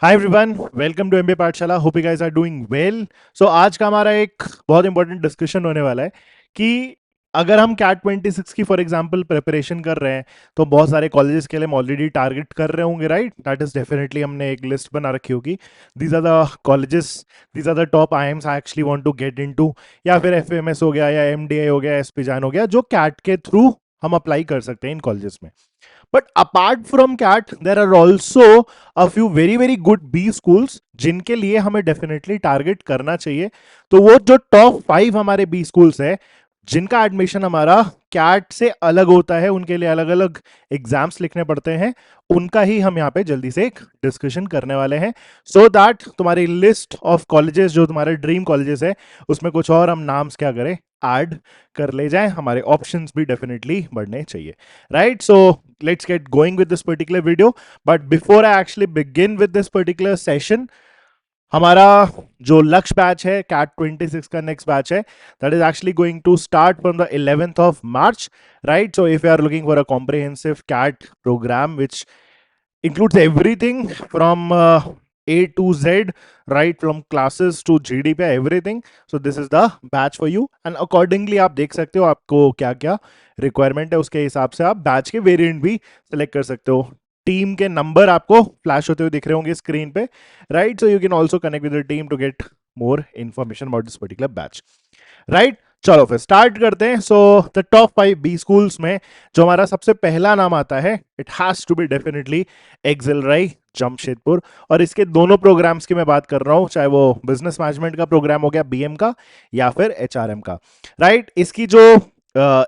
Hi everyone, welcome to MBA Pathshala. Hope you guys are doing well. So आज का हमारा एक बहुत इंपॉर्टेंट डिस्कशन होने वाला है कि अगर हम कैट 26 की फॉर एग्जांपल प्रिपरेशन कर रहे हैं तो बहुत सारे कॉलेजेस के लिए हम ऑलरेडी टारगेट कर रहे होंगे, राइट? दैट इज डेफिनेटली हमने एक लिस्ट बना रखी होगी। These are the colleges, these are the top IIMs I actually want to get into, या फिर एफएमएस हो गया या एमडीए हो गया, एसपी जान हो गया, जो कैट के थ्रू हम अप्लाई कर सकते हैं इन कॉलेजेस में। But apart from CAT, there are also a few very very good B schools जिनके लिए हमें डेफिनेटली टारगेट करना चाहिए। तो वो जो टॉप 5 हमारे B schools है जिनका एडमिशन हमारा कैट से अलग होता है, उनके लिए अलग अलग एग्जाम्स लिखने पड़ते हैं, उनका ही हम यहाँ पे जल्दी से एक डिस्कशन करने वाले हैं, सो दैट तुम्हारी लिस्ट ऑफ कॉलेजेस जो तुम्हारे ड्रीम कॉलेजेस है उसमें कुछ और हम नाम्स क्या करें, ऐड कर ले जाएं, हमारे ऑप्शंस भी डेफिनेटली बढ़ने चाहिए, right? So let's get going with this particular video. But before I actually begin with this particular session, हमारा जो लक्ष्य बैच है कैट 26 का नेक्स्ट बैच है, that is actually going to start from the 11th of March, right? So if you are looking for a comprehensive CAT programme which includes everything from A to Z, right from classes to GDP, everything. So this is the batch for you and accordingly आप देख सकते हो आपको क्या क्या requirement है, उसके हिसाब से आप बैच के वेरिएंट भी सिलेक्ट कर सकते हो। टीम के नंबर आपको फ्लैश होते हुए दिख रहे होंगे स्क्रीन पे, right? So you can also connect with the team to get more information about this particular batch, right? चलो फिर स्टार्ट करते हैं। So the top 5 B schools में जो हमारा सबसे पहला नाम आता है, it has to be definitely XLRI Jamshedpur. और इसके दोनों प्रोग्राम्स की मैं बात कर रहा हूं, चाहे वो बिजनेस मैनेजमेंट का प्रोग्राम हो गया बीएम का या फिर एचआरएम का, राइट? इसकी जो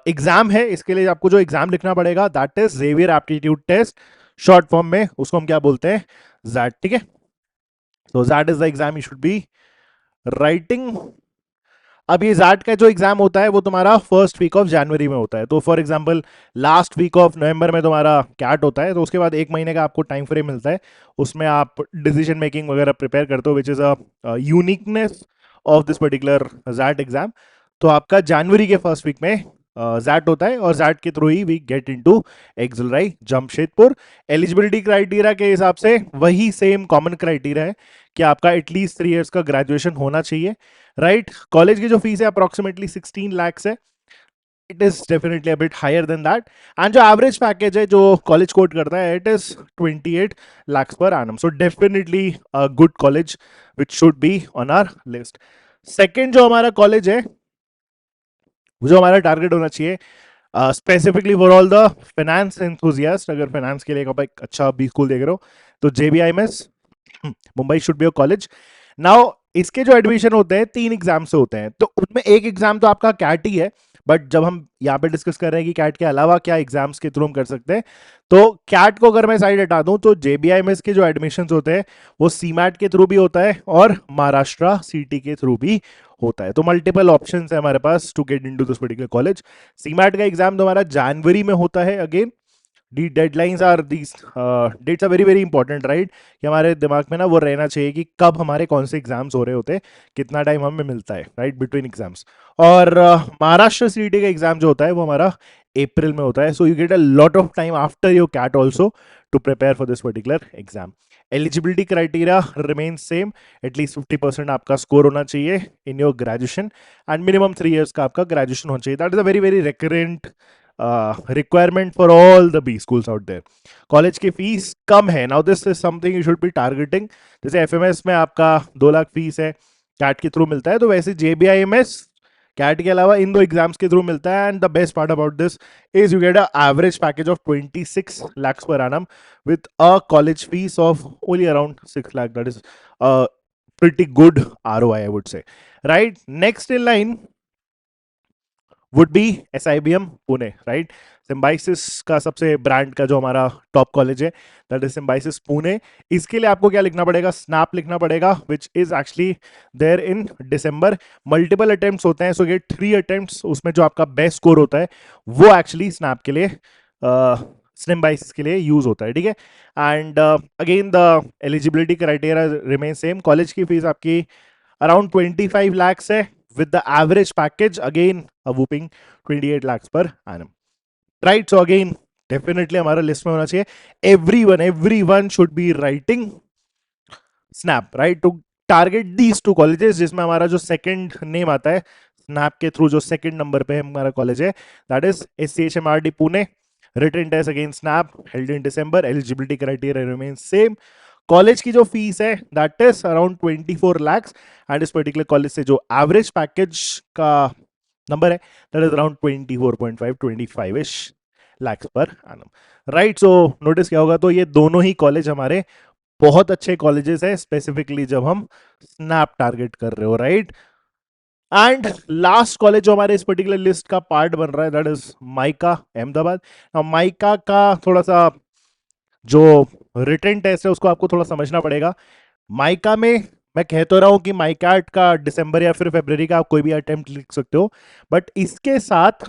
एग्जाम है, इसके लिए आपको जो एग्जाम लिखना पड़ेगा that is Xavier aptitude test, short form में उसको हम क्या बोलते हैं, जैट, ठीक है? तो XAT is the exam you should be writing. अब ये जैट का जो एग्जाम होता है वो तुम्हारा फर्स्ट वीक ऑफ जनवरी में होता है। तो for example last week of November में तुम्हारा कैट होता है, तो उसके बाद एक महीने का आपको टाइम फ्रेम मिलता है, उसमें आप डिसीजन मेकिंग वगैरह प्रिपेयर करते हो, which is a uniqueness of this particular XAT exam. तो आपका जनवरी के फर्स्ट वीक में जैट होता है और जैट के थ्रू ही we get into XLRI Jamshedpur. Eligibility criteria के हिसाब से वही सेम कॉमन क्राइटेरिया है कि आपका एटलीस्ट 3 इयर्स का ग्रेजुएशन होना चाहिए, राइट? कॉलेज की जो फीस है अप्रोक्सीमेटली 16 lakhs है। It is definitely a bit higher than that. And जो एवरेज पैकेज है जो कॉलेज कोट करता है, it is 28 lakhs per annum। So definitely a good college which should be on our list. Second जो हमारा college है, जो हमारा टारगेट होना चाहिए specifically for all the finance enthusiast, अगर फाइनेंस के लिए आप एक अच्छा बी स्कूल देख रहे हो तो JBIMS Mumbai should be a college. Now इसके जो एडमिशन होते हैं 3 एग्जाम से होते हैं, तो उनमें एक एग्जाम तो आपका कैट ही है, बट जब हम यहाँ पे डिस्कस कर रहे हैं कि कैट के अलावा क्या एग्जाम्स के थ्रू हम कर सकते हैं, तो कैट को अगर मैं साइड हटा दूं तो जेबीआईएमएस के जो एडमिशंस होते हैं वो सीमैट के थ्रू भी होता है और महाराष्ट्र सीटी के थ्रू भी होता है। तो मल्टीपल ऑप्शंस है हमारे पास to get into this particular college. CMAT का एग्जाम तो हमारा जनवरी में होता है। Again the deadlines are these dates are very very important, right? कि हमारे दिमाग में ना वो रहना चाहिए कि कब हमारे कौन से एग्जाम्स हो रहे होते हैं, कितना टाइम हमें मिलता है, राइट, बिटवीन एग्जाम्स। और महाराष्ट्र सीटी का एग्जाम जो होता है वो हमारा अप्रैल में होता है। So you get a lot of time after your CAT also to prepare for this particular exam. Eligibility criteria remain same, at least 50% आपका स्कोर होना चाहिए in your graduation and minimum 3 years का आपका ग्रेजुएशन होना चाहिए। That is a very very recurrent requirement for all the B schools out there. College की fees कम है। Now this is something you should be targeting. जैसे FMS में आपका 2 लाख फीस है, कैट के थ्रू मिलता है, तो वैसे जेबीआईएमएस कैट के अलावा इन दो एग्जाम्स के थ्रू मिलता है। And the best part about this is you get a average package of 26 lakhs per annum with a college fees of only around 6 lakh. That is a pretty good ROI, I would say, right? Next in line would be SIBM Pune, right? Symbiosis का सबसे brand का जो हमारा top college है, that is Symbiosis Pune. इसके लिए आपको क्या लिखना पड़ेगा, स्नैप लिखना पड़ेगा, which is actually there in December. Multiple attempts होते हैं, सो गेट 3 अटेम्प्ट्स, उसमें जो आपका बेस्ट स्कोर होता है वो एक्चुअली स्नैप के लिए सिम्बाइसिस के लिए यूज होता है, ठीक है? And again the eligibility criteria remain same. College की फीस आपकी around 25 lakhs है with the average package again a whooping 28 lakhs per annum, right? So again definitely हमारा लिस्ट में होना चाहिए। Everyone should be writing SNAP, right, to target these two colleges, जिसमें हमारा जो सेकंड नेम आता है स्नैप के थ्रू, जो सेकंड नंबर पे हमारा कॉलेज है, that is SCHMRD Pune. Written test against SNAP held in December. Eligibility criteria remain same. College की जो फीस है that is around 24 lakhs. And इस पर्टिकुलर कॉलेज से जो एवरेज पैकेज का नंबर है that is around 24.5 25 ish lakhs per annum. Right, so notice क्या होगा, तो ये दोनों ही कॉलेज हमारे बहुत अच्छे कॉलेजेस है, स्पेसिफिकली जब हम स्नैप टारगेट कर रहे हो, राइट. एंड लास्ट कॉलेज जो हमारे इस पर्टिकुलर लिस्ट का पार्ट बन रहा है that is mica Ahmedabad. Mica का थोड़ा सा जो रिटन टेस्ट है उसको आपको थोड़ा समझना पड़ेगा. माइका में मैं कह तो रहा हूं कि माइकैट का दिसंबर या फिर फरवरी का आप कोई भी अटेम्प्ट लिख सकते हो, बट इसके साथ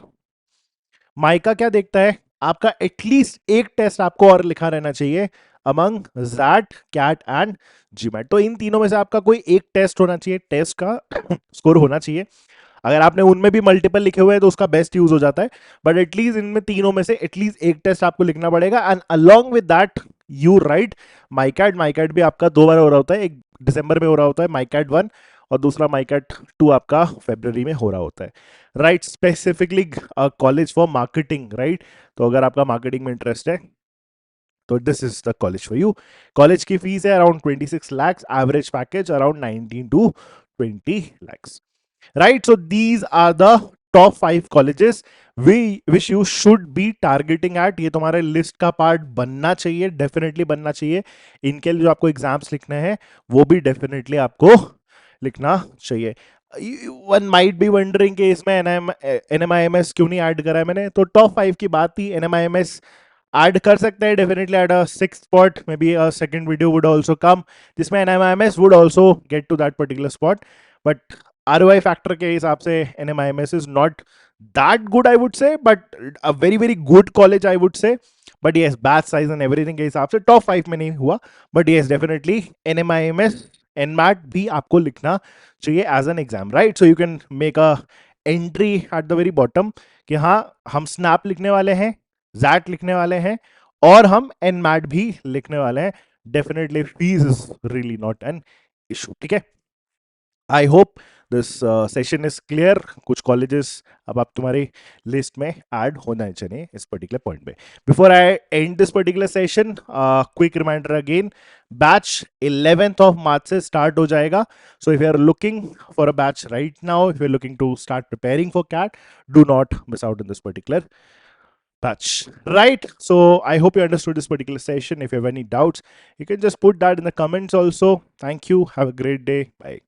माइका क्या देखता है, आपका एटलीस्ट एक टेस्ट आपको और लिखा रहना चाहिए among XAT, CAT and GMAT. तो इन तीनों में से आपका कोई एक टेस्ट होना चाहिए, टेस्ट का स्कोर होना चाहिए. अगर आपने उनमें भी मल्टीपल लिखे हुए हैं तो उसका बेस्ट यूज हो जाता है, बट एटलीस्ट इनमें तीनों में से एटलीस्ट एक टेस्ट आपको लिखना पड़ेगा. And along with that you write MICAT. MICAT भी आपका दो बार हो रहा होता है, एक दिसंबर में हो रहा होता है माइकैट 1, और दूसरा माइकैट 2 आपका फरवरी में हो रहा होता है, right. Specifically college for marketing, right. तो अगर आपका मार्केटिंग में इंटरेस्ट है तो this is the college for you. College की फीस है around 26 lakhs, average package around 19 to 20 lakhs. Right, so these are the top 5 colleges which you should be targeting at. ये तुम्हारे लिस्ट का part बनना चाहिए, definitely बनना चाहिए. इनके लिए जो आपको एग्जाम्स लिखने हैं वो भी डेफिनेटली आपको लिखना चाहिए. वन माइट बी वंडरिंग कि इसमें NMIMS क्यों नहीं ऐड करा है मैंने, तो टॉप 5 की बात थी. NMIMS ऐड कर सकते हैं definitely at a sixth spot, maybe a second video would also come जिसमें NMIMS would also get to that particular spot. But ROI factor के हिसाब से NMIMS is not that good I would say, but a very very good college I would say. But yes, batch size and everything के हिसाब से top 5 में नहीं हुआ, but yes definitely NMIMS NMAT भी आपको लिखना चाहिए as an exam, right. So you can make an entry at the very bottom कि हाँ हम स्नैप लिखने वाले हैं, जैट लिखने वाले हैं, और हम NMAT भी लिखने वाले हैं. Definitely fees is really not an issue, ठीक है. I hope this session is clear. कुछ कॉलेजेस अब आप तुम्हारी लिस्ट में ऐड होना चाहिए इस पर्टिकुलर पॉइंट पे. Before I end this particular session, quick reminder again, batch 11th of March से स्टार्ट हो जाएगा. So if you are looking for a batch right now, if you are looking to start preparing for CAT, do not miss out in this particular batch, right. So I hope you understood this particular session. If you have any doubts, you can just put that in the comments also. Thank you, have a great day, bye.